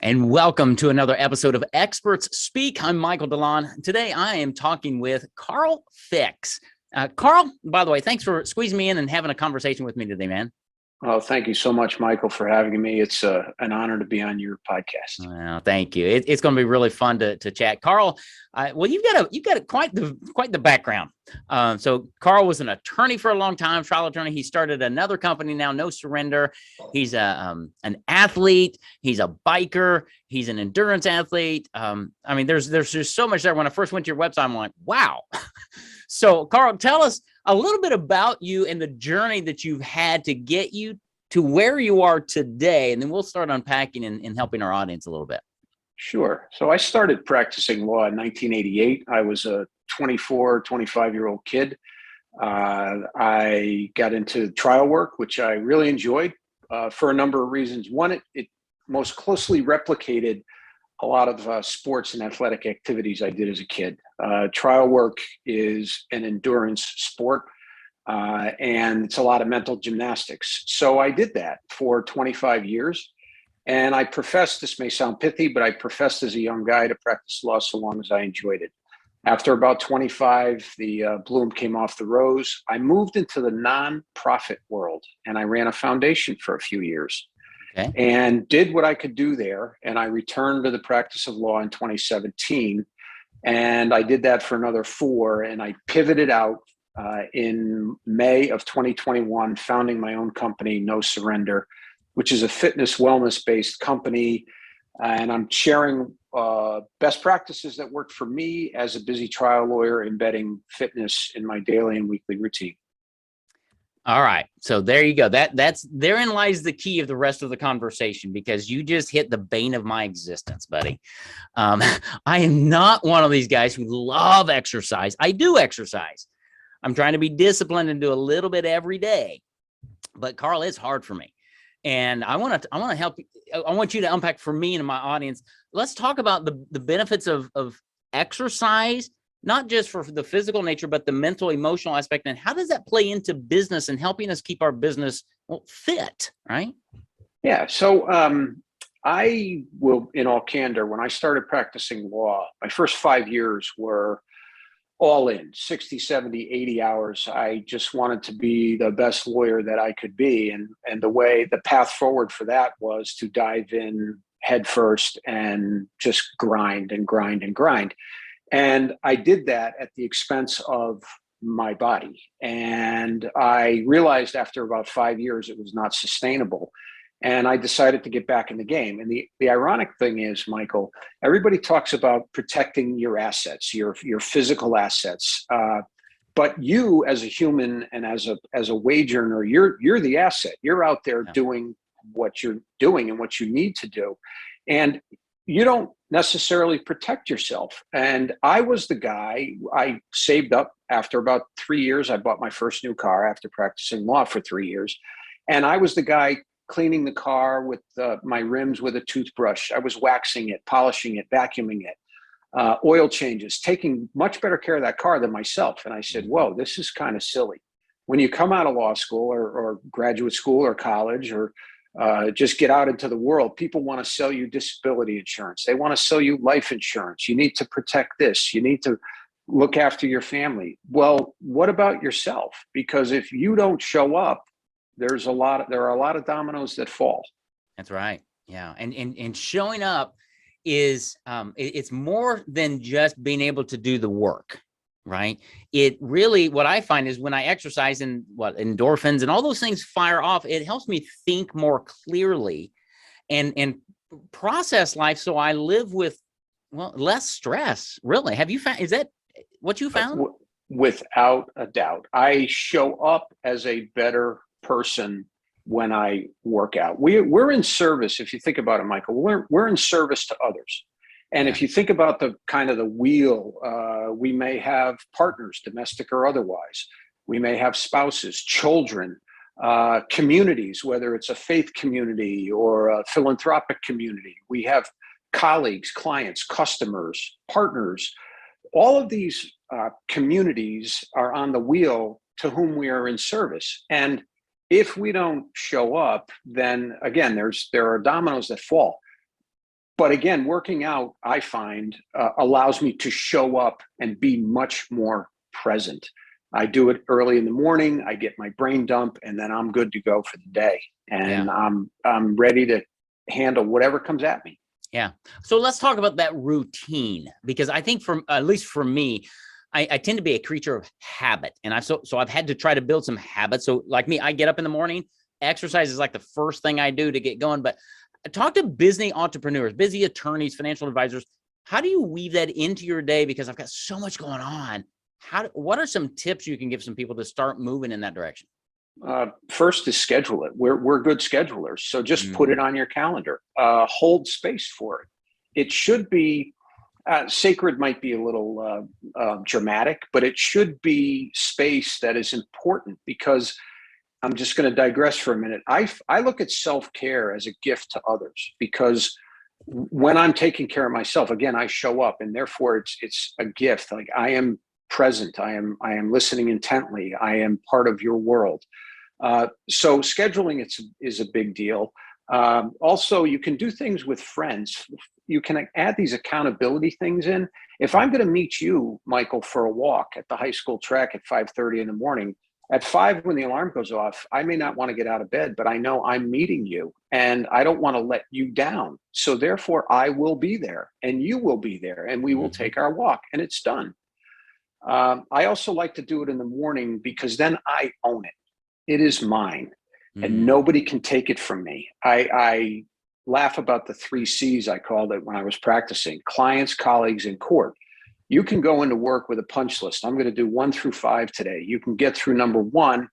And welcome to another episode of Experts Speak. I'm Michael DeLon. Today I am talking with Carl Ficks. Carl, by the way, thanks for squeezing me in and having a conversation with me today, man. Oh, thank you so much, Michael, for having me. It's an honor to be on your podcast. Well, thank you. It's going to be really fun to chat, Carl. Well, you've got quite the background. So Carl was an attorney for a long time, trial attorney. He started another company now, No Surrender. He's an athlete. He's a biker. He's an endurance athlete. I mean, there's just so much there. When I first went to your website, I'm like, wow. So, Carl, tell us a little bit about you and the journey that you've had to get you to where you are today, and then we'll start unpacking and helping our audience a little bit. Sure. So I started practicing law in 1988. I was a 24, 25-year-old kid. I got into trial work, which I really enjoyed for a number of reasons. One, it most closely replicated a lot of sports and athletic activities I did as a kid. Trial work is an endurance sport, and it's a lot of mental gymnastics. So I did that for 25 years. And I professed, this may sound pithy, but I professed as a young guy to practice law so long as I enjoyed it. After about 25, the bloom came off the rose. I moved into the nonprofit world, and I ran a foundation for a few years. Okay. And did what I could do there. And I returned to the practice of law in 2017. And I did that for another 4. And I pivoted out in May of 2021, founding my own company, No Surrender, which is a fitness wellness-based company. And I'm sharing best practices that work for me as a busy trial lawyer, embedding fitness in my daily and weekly routine. All right. So there you go. Therein lies the key of the rest of the conversation, because you just hit the bane of my existence, buddy. I am not one of these guys who love exercise. I do exercise. I'm trying to be disciplined and do a little bit every day. But Carl, it's hard for me. And I want to help you. I want you to unpack for me and my audience. Let's talk about the benefits of exercise, not just for the physical nature, but the mental, emotional aspect. And how does that play into business and helping us keep our business fit, right? Yeah. So I will, in all candor, when I started practicing law, my first 5 years were all in 60, 70, 80 hours. I just wanted to be the best lawyer that I could be. And the path forward for that was to dive in head first and just grind and grind and grind. And I did that at the expense of my body. And I realized after about 5 years, it was not sustainable. And I decided to get back in the game. And the ironic thing is, Michael, everybody talks about protecting your assets, your physical assets. But you as a human and as a wage earner, you're the asset. You're out there doing what you're doing and what you need to do. And you don't necessarily protect yourself. And I was the guy, I saved up. After about 3 years, I bought my first new car after practicing law for 3 years. And I was the guy cleaning the car with my rims with a toothbrush. I was waxing it, polishing it, vacuuming it, oil changes, taking much better care of that car than myself. And I said, whoa, this is kind of silly. When you come out of law school or graduate school or college or just get out into the world, people want to sell you disability insurance. They want to sell you life insurance. You need to protect this. You need to look after your family. Well, what about yourself? Because if you don't show up, there are a lot of dominoes that fall. That's right. Yeah. And showing up is it's more than just being able to do the work. Right. It really, what I find is when I exercise and endorphins and all those things fire off, it helps me think more clearly and process life. So I live with, less stress. Really. Have you found, is that what you found? Without a doubt. I show up as a better person when I work out. We're in service. If you think about it, Michael, we're in service to others. And if you think about the kind of the wheel, we may have partners, domestic or otherwise. We may have spouses, children, communities, whether it's a faith community or a philanthropic community. We have colleagues, clients, customers, partners. All of these communities are on the wheel to whom we are in service. And if we don't show up, then again, there are dominoes that fall. But again, working out, I find, allows me to show up and be much more present. I do it early in the morning. I get my brain dump, and then I'm good to go for the day. Yeah. And I'm ready to handle whatever comes at me. Yeah. So let's talk about that routine, because I think at least for me, I tend to be a creature of habit, and so I've had to try to build some habits. So like me, I get up in the morning, exercise is like the first thing I do to get going. But talk to busy entrepreneurs, busy attorneys, financial advisors. How do you weave that into your day? Because I've got so much going on. What are some tips you can give some people to start moving in that direction? First is schedule it. We're good schedulers, so just put it on your calendar. Hold space for it. It should be sacred. Might be a little dramatic, but it should be space that is important, because I'm just going to digress for a minute. I look at self-care as a gift to others, because when I'm taking care of myself, again, I show up, and therefore it's a gift. Like, I am present. I am listening intently. I am part of your world. So scheduling is a big deal. Also, you can do things with friends. You can add these accountability things in. If I'm going to meet you, Michael, for a walk at the high school track at 5:30 in the morning, at 5, when the alarm goes off, I may not want to get out of bed, but I know I'm meeting you, and I don't want to let you down. So therefore, I will be there, and you will be there, and we will take our walk, and it's done. I also like to do it in the morning, because then I own it. It is mine, and nobody can take it from me. I laugh about the 3 C's, I called it when I was practicing: clients, colleagues, and court. You can go into work with a punch list. I'm going to do 1 through 5 today. You can get through number 1,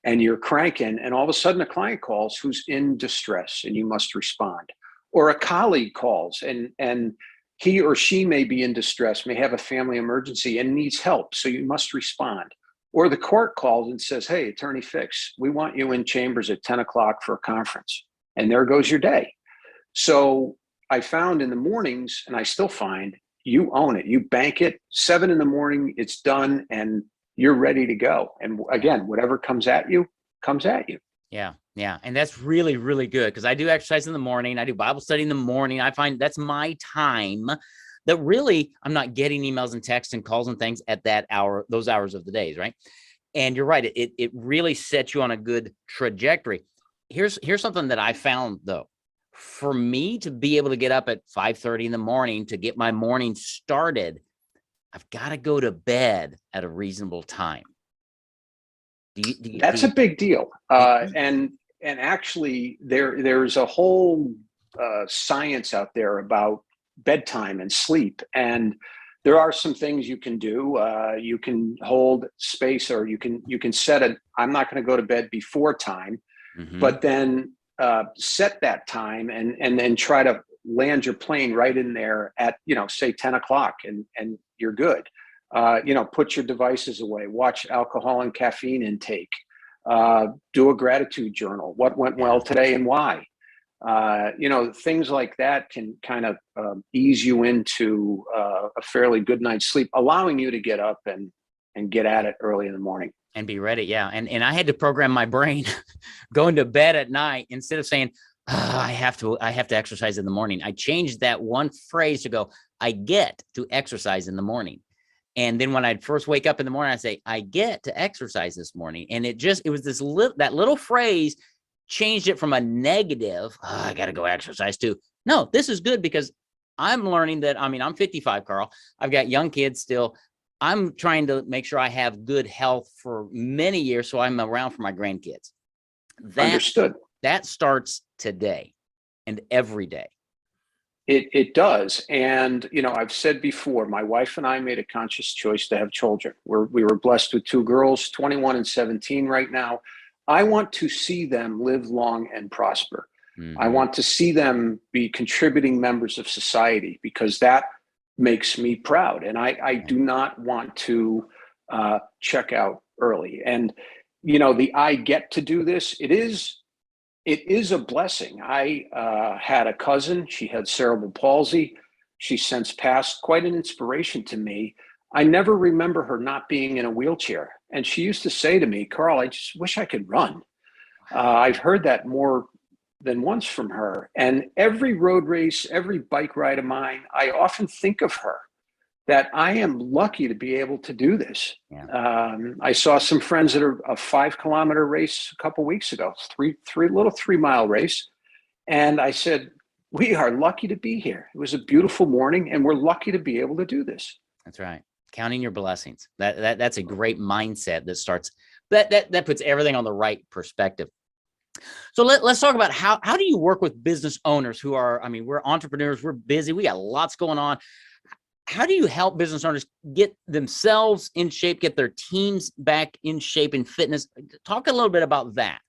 and you're cranking, and all of a sudden a client calls who's in distress, and you must respond. Or a colleague calls, and he or she may be in distress, may have a family emergency and needs help, so you must respond. Or the court calls and says, hey, Attorney Ficks, we want you in chambers at 10 o'clock for a conference. And there goes your day. So I found in the mornings, and I still find, you own it. You bank it. 7 in the morning, it's done, and you're ready to go. And again, whatever comes at you, comes at you. Yeah. Yeah. And that's really, really good, because I do exercise in the morning. I do Bible study in the morning. I find that's my time that really I'm not getting emails and texts and calls and things at that hour, those hours of the days. Right. And you're right. It really sets you on a good trajectory. Here's something that I found, though. For me to be able to get up at 5:30 in the morning to get my morning started, I've got to go to bed at a reasonable time. That's a big deal. And actually, there's a whole science out there about bedtime and sleep. And there are some things you can do. You can hold space, or you can set it. I'm not going to go to bed before time, but then set that time, and then try to land your plane right in there at, say 10 o'clock, and you're good. Put your devices away, watch alcohol and caffeine intake, do a gratitude journal. What went well today and why? Things like that can kind of ease you into a fairly good night's sleep, allowing you to get up and get at it early in the morning. And be ready. Yeah. And I had to program my brain going to bed at night, instead of saying, I have to exercise in the morning. I changed that one phrase to go, I get to exercise in the morning. And then when I'd first wake up in the morning, I say, I get to exercise this morning. And it was that little phrase changed it from a negative, I got to go exercise too. No, this is good, because I'm learning that, I'm 55, Carl. I've got young kids still. I'm trying to make sure I have good health for many years, so I'm around for my grandkids. Understood. That starts today and every day. It does. And, I've said before, my wife and I made a conscious choice to have children. We were blessed with 2 girls, 21 and 17 right now. I want to see them live long and prosper. I want to see them be contributing members of society, because that makes me proud. And I do not want to check out early. And, I get to do this. It is a blessing. I had a cousin. She had cerebral palsy. She's since passed. Quite an inspiration to me. I never remember her not being in a wheelchair. And she used to say to me, Carl, I just wish I could run. I've heard that more than once from her. And every road race, every bike ride of mine, I often think of her, that I am lucky to be able to do this. Yeah. I saw some friends at a 5-kilometer race a couple of weeks ago, little 3-mile race. And I said, we are lucky to be here. It was a beautiful morning and we're lucky to be able to do this. That's right. Counting your blessings. That's a great mindset that starts, that puts everything on the right perspective. So let's talk about how do you work with business owners who are, I mean, we're entrepreneurs, we're busy, we got lots going on. How do you help business owners get themselves in shape, get their teams back in shape and fitness? Talk a little bit about that.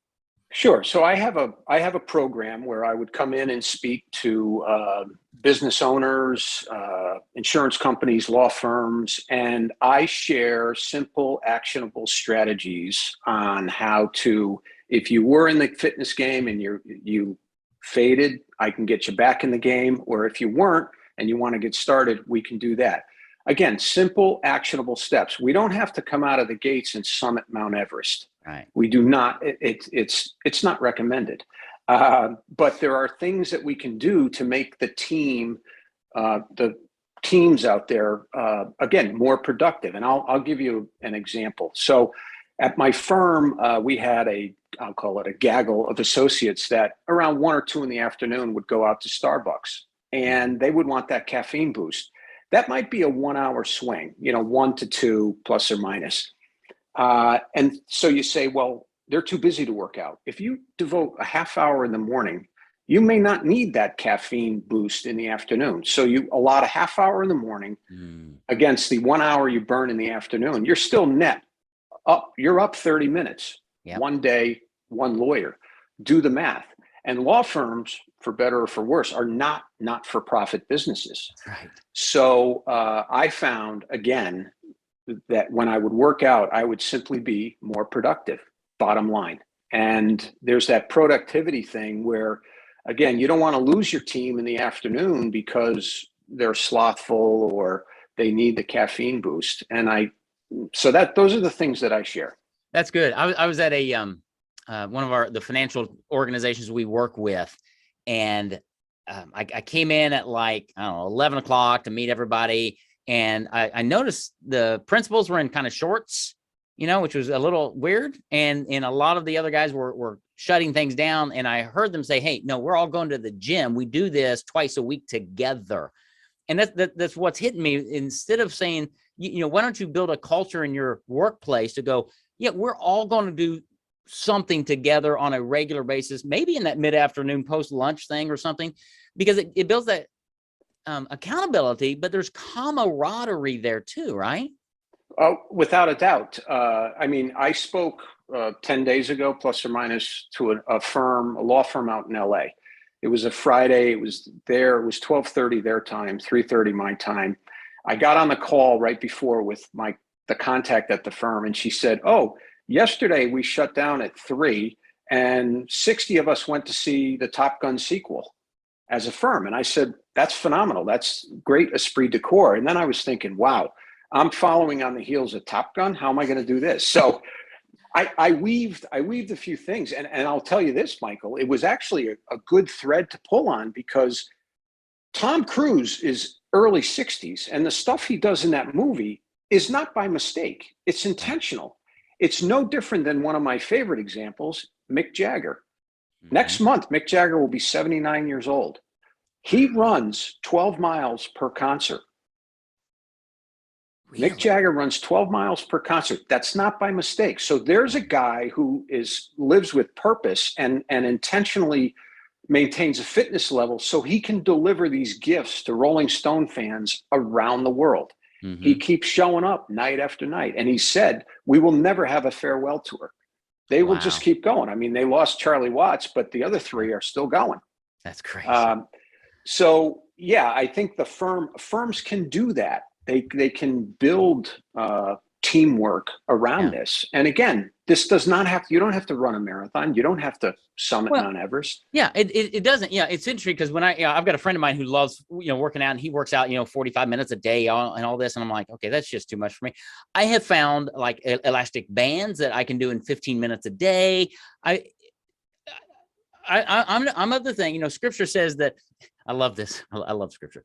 Sure. So I have a program where I would come in and speak to business owners, insurance companies, law firms, and I share simple, actionable strategies on how to, if you were in the fitness game and you faded, I can get you back in the game, or if you weren't and you want to get started, we can do that. Again, simple, actionable steps. We don't have to come out of the gates and summit Mount Everest. Right. We do not. It's not recommended. But there are things that we can do to make the teams out there again more productive. And I'll give you an example. So at my firm, we had I'll call it a gaggle of associates that around 1 or 2 in the afternoon would go out to Starbucks, and they would want that caffeine boost. That might be a 1-hour swing, 1 to 2 plus or minus. And so you say, well, they're too busy to work out. If you devote a half hour in the morning, you may not need that caffeine boost in the afternoon. So you allot a half hour in the morning against the 1 hour you burn in the afternoon. You're still net up. You're up 30 minutes. Yep. One day, one lawyer. Do the math. And law firms, for better or for worse, are not-for-profit businesses. Right. So I found, again, that when I would work out, I would simply be more productive, bottom line. And there's that productivity thing where, again, you don't want to lose your team in the afternoon because they're slothful or they need the caffeine boost. And those are the things that I share. That's good. I was at one of the financial organizations we work with, and I came in at 11 o'clock to meet everybody. And I noticed the principals were in kind of shorts, which was a little weird. And a lot of the other guys were shutting things down. And I heard them say, hey, no, we're all going to the gym. We do this twice a week together. And that's what's hitting me. Instead of saying, why don't you build a culture in your workplace to go, yeah, we're all going to do something together on a regular basis, maybe in that mid-afternoon post-lunch thing or something, because it builds that accountability, but there's camaraderie there too, right? Oh, without a doubt. I spoke 10 days ago, plus or minus, to a law firm out in LA. It was a Friday. It was 12:30 their time, 3:30 my time. I got on the call right before with the contact at the firm, and she said, oh, yesterday we shut down at 3 and 60 of us went to see the Top Gun sequel as a firm. And I said, that's phenomenal. That's great esprit de corps. And then I was thinking, wow, I'm following on the heels of Top Gun. How am I going to do this? So I weaved a few things. And I'll tell you this, Michael, it was actually a good thread to pull on, because Tom Cruise is early 60s, and the stuff he does in that movie is not by mistake. It's intentional. It's no different than one of my favorite examples, Mick Jagger. Mm-hmm. Next month, Mick Jagger will be 79 years old. He runs 12 miles per concert. Really? Mick Jagger runs 12 miles per concert. That's not by mistake. So there's a guy who lives with purpose and intentionally maintains a fitness level so he can deliver these gifts to Rolling Stone fans around the world. Mm-hmm. He keeps showing up night after night. And he said, we will never have a farewell tour. They will just keep going. I mean, they lost Charlie Watts, but the other 3 are still going. That's crazy. So yeah, I think the firms can do that. They can build teamwork around this. And again, this does not have, you don't have to run a marathon. You don't have to summit Mount Everest. Yeah, it doesn't. Yeah, it's interesting because when I've got a friend of mine who loves, working out, and he works out, 45 minutes a day and all this. And I'm like, okay, that's just too much for me. I have found like elastic bands that I can do in 15 minutes a day. I'm of the thing, scripture says that. I love this. I love scripture.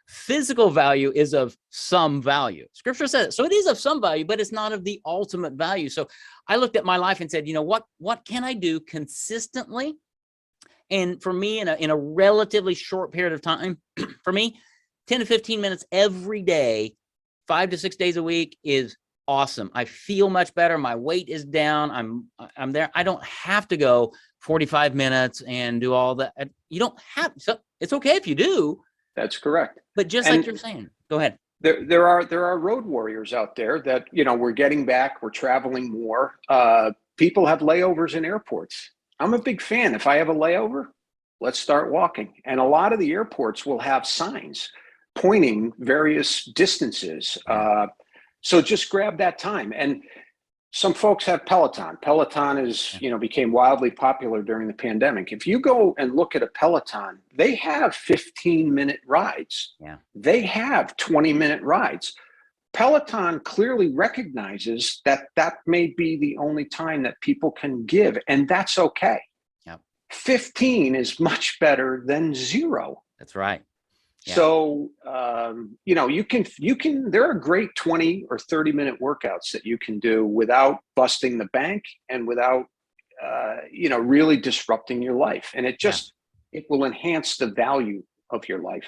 Physical value is of some value. Scripture says it. So it is of some value, but it's not of the ultimate value. So I looked at my life and said, what can I do consistently? And for me, in a relatively short period of time, for me, 10 to 15 minutes every day, 5 to 6 days a week is awesome. I feel much better. My weight is down. I'm there. I don't have to go 45 minutes and do all that. You don't have, so it's okay if you do. That's correct. But just like you're saying, go ahead. There are road warriors out there that, we're getting back, we're traveling more. People have layovers in airports. I'm a big fan. If I have a layover, let's start walking. And a lot of the airports will have signs pointing various distances. So just grab that time. And some folks have Peloton. Peloton became wildly popular during the pandemic. If you go and look at a Peloton, they have 15-minute rides. Yeah. They have 20-minute rides. Peloton clearly recognizes that may be the only time that people can give, and that's okay. Yep. 15 is much better than 0. That's right. Yeah. So, you can, there are great 20 or 30-minute workouts that you can do without busting the bank and without, really disrupting your life. And it will enhance the value of your life.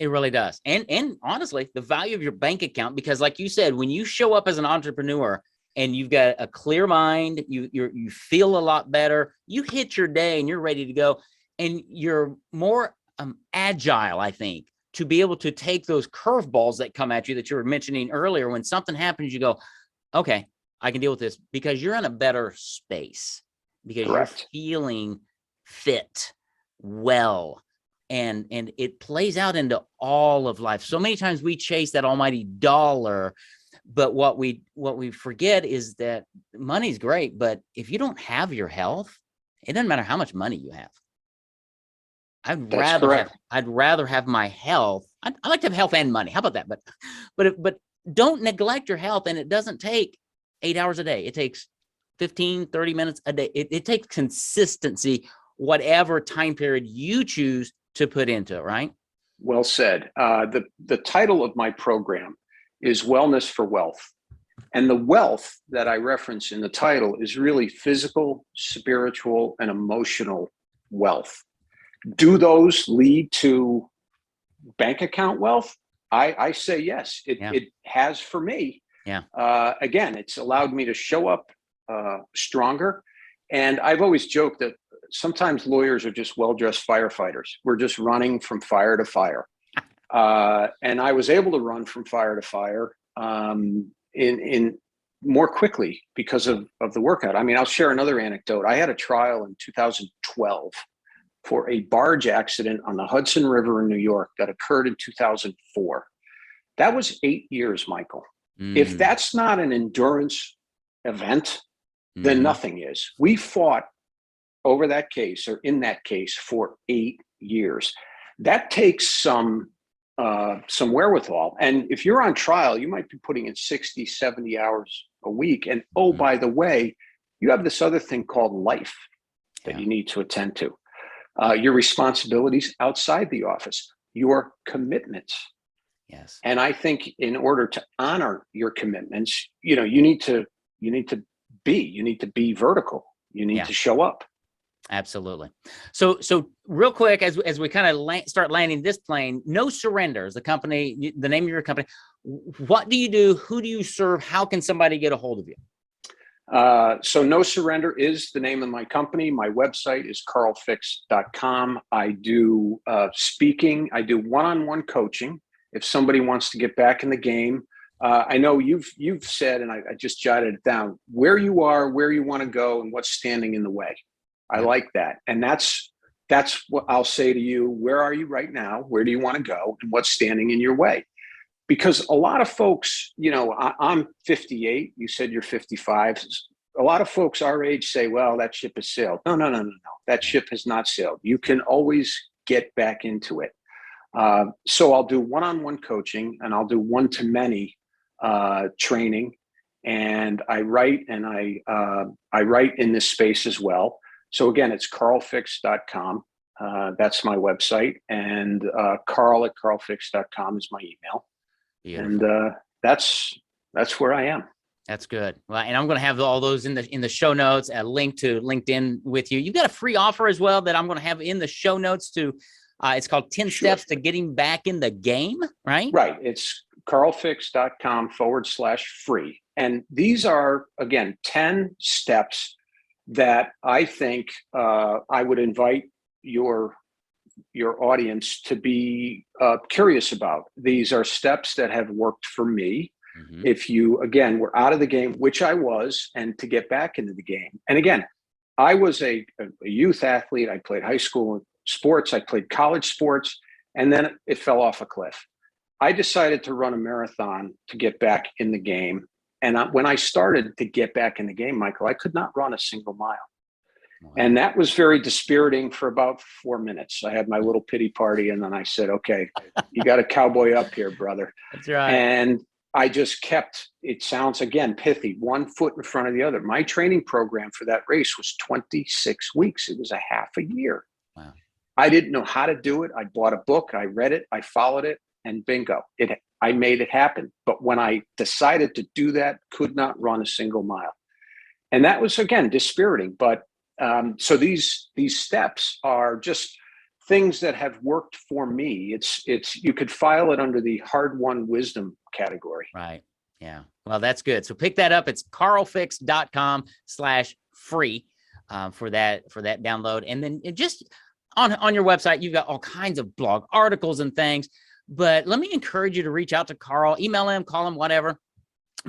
It really does. And honestly, the value of your bank account, because like you said, when you show up as an entrepreneur and you've got a clear mind, you feel a lot better, you hit your day and you're ready to go, and you're more agile, I think, to be able to take those curveballs that come at you that you were mentioning earlier. When something happens, you go, okay, I can deal with this, because you're in a better space, because Correct. You're feeling fit, well, and it plays out into all of life. So many times we chase that almighty dollar, but what we forget is that money's great, but if you don't have your health, it doesn't matter how much money you have. I'd rather have my health. I like to have health and money. How about that? But don't neglect your health. And it doesn't take 8 hours a day. It takes 15, 30 minutes a day. It takes consistency, whatever time period you choose to put into it, right? Well said. The title of my program is Wellness for Wealth. And the wealth that I reference in the title is really physical, spiritual, and emotional wealth. Do those lead to bank account wealth? I say yes. It has for me. Yeah. Again, it's allowed me to show up stronger. And I've always joked that sometimes lawyers are just well-dressed firefighters. We're just running from fire to fire. And I was able to run from fire to fire in more quickly because of the workout. I mean, I'll share another anecdote. I had a trial in 2012 for a barge accident on the Hudson River in New York that occurred in 2004. That was 8 years, Michael. If that's not an endurance event, then nothing is. We fought over that case, or in that case, for 8 years. That takes some wherewithal. And if you're on trial, you might be putting in 60, 70 hours a week. And by the way, you have this other thing called life that you need to attend to. Your responsibilities outside the office, your commitments. Yes. And I think in order to honor your commitments, you need to be vertical. You need to show up. Absolutely. So real quick, as we kind of start landing this plane, No Surrender is the company, the name of your company. What do you do? Who do you serve? How can somebody get a hold of you? So No Surrender is the name of my company. My website is carlficks.com. I do speaking. I do one-on-one coaching. If somebody wants to get back in the game, I know you've said, and I just jotted it down, where you are, where you want to go, and what's standing in the way. I like that. And that's what I'll say to you. Where are you right now? Where do you want to go? And what's standing in your way? Because a lot of folks, I'm 58. You said you're 55. A lot of folks our age say, well, that ship has sailed. No. That ship has not sailed. You can always get back into it. So I'll do one-on-one coaching, and I'll do one-to-many training. And I write, and I write in this space as well. So again, it's carlficks.com. That's my website, and carl@carlfix.com is my email. Beautiful. And that's where I am. That's good. Well, and I'm going to have all those in the show notes, a link to LinkedIn with you. You've got a free offer as well that I'm going to have in the show notes to, it's called 10 Steps to Getting Back in the Game, right? Right. It's carlfix.com/free. And these are, again, 10 steps that I think I would invite your audience to be curious about. These are steps that have worked for me. Mm-hmm. If you, again, were out of the game, which I was, and to get back into the game. And again, I was a youth athlete. I played high school sports. I played college sports, and then it fell off a cliff. I decided to run a marathon to get back in the game. And when I started to get back in the game, Michael, I could not run a single mile. Wow. And that was very dispiriting for about 4 minutes. I had my little pity party, and then I said, okay, you got to cowboy up here, brother. That's right. And I just kept, it sounds, again, pithy, one foot in front of the other. My training program for that race was 26 weeks. It was a half a year. Wow. I didn't know how to do it. I bought a book, I read it, I followed it, and bingo, I made it happen. But when I decided to do that, could not run a single mile. And that was, again, dispiriting. But so these steps are just things that have worked for me. It's you could file it under the hard-won wisdom category. Right. Yeah. Well, that's good. So pick that up. It's carlfix.com/free for that download. And then just on your website, you've got all kinds of blog articles and things. But let me encourage you to reach out to Carl, email him, call him, whatever,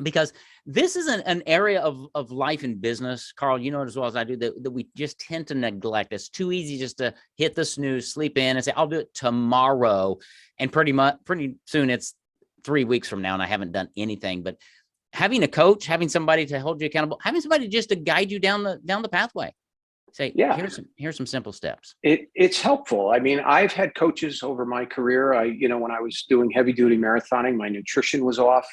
because this is an area of life and business, Carl, you know it as well as I do, that we just tend to neglect. It's too easy just to hit the snooze, sleep in, and say, I'll do it tomorrow. And pretty soon it's 3 weeks from now and I haven't done anything. But having a coach, having somebody to hold you accountable, having somebody just to guide you down the pathway. Say, yeah, here's some simple steps. It's helpful. I mean, I've had coaches over my career. When I was doing heavy duty marathoning, my nutrition was off.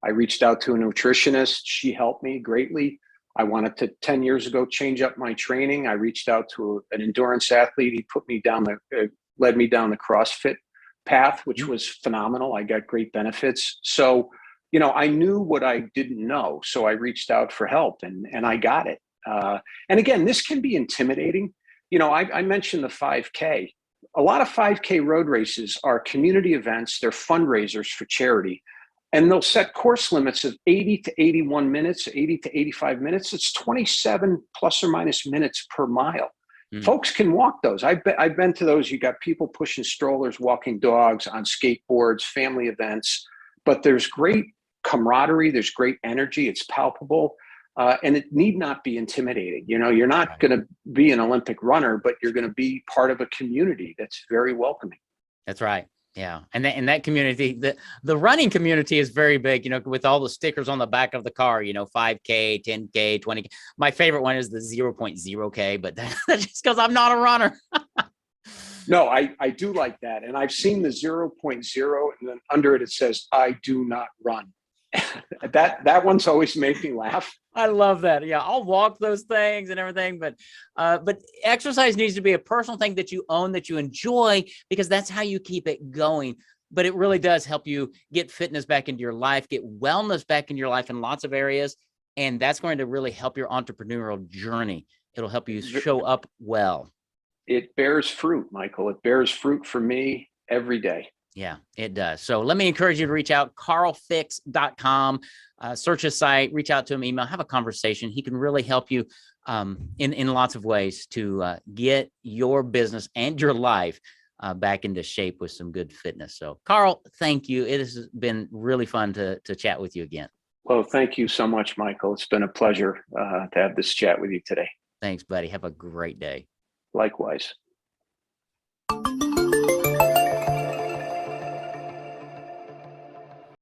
I reached out to a nutritionist. She helped me greatly. I wanted to 10 years ago change up my training. I reached out to an endurance athlete. He led me down the CrossFit path, which was phenomenal. I got great benefits. So, I knew what I didn't know. So I reached out for help, and I got it. And again, this can be intimidating. I mentioned the 5K. A lot of 5K road races are community events. They're fundraisers for charity. And they'll set course limits of 80 to 81 minutes, 80 to 85 minutes. It's 27 plus or minus minutes per mile. Folks can walk those. I've been to those. You got people pushing strollers, walking dogs, on skateboards, family events. But there's great camaraderie. There's great energy. It's palpable. And it need not be intimidating. You're not going to be an Olympic runner, but you're going to be part of a community that's very welcoming. That's right. Yeah. And that community, the running community is very big, with all the stickers on the back of the car, 5K, 10K, 20K. My favorite one is the 0.0K, but that's just because I'm not a runner. No, I do like that. And I've seen the 0.0, and then under it says, I do not run. that one's always made me laugh. I love that. Yeah, I'll walk those things and everything, but exercise needs to be a personal thing that you own, that you enjoy, because that's how you keep it going. But it really does help you get fitness back into your life, get wellness back in your life in lots of areas, and that's going to really help your entrepreneurial journey. It'll help you show up well. It bears fruit, Michael. It bears fruit for me every day. Yeah, it does. So let me encourage you to reach out, carlfix.com, search his site, reach out to him, email, have a conversation. He can really help you in lots of ways to get your business and your life back into shape with some good fitness. So Carl, thank you. It has been really fun to chat with you again. Well, thank you so much, Michael. It's been a pleasure to have this chat with you today. Thanks, buddy. Have a great day. Likewise.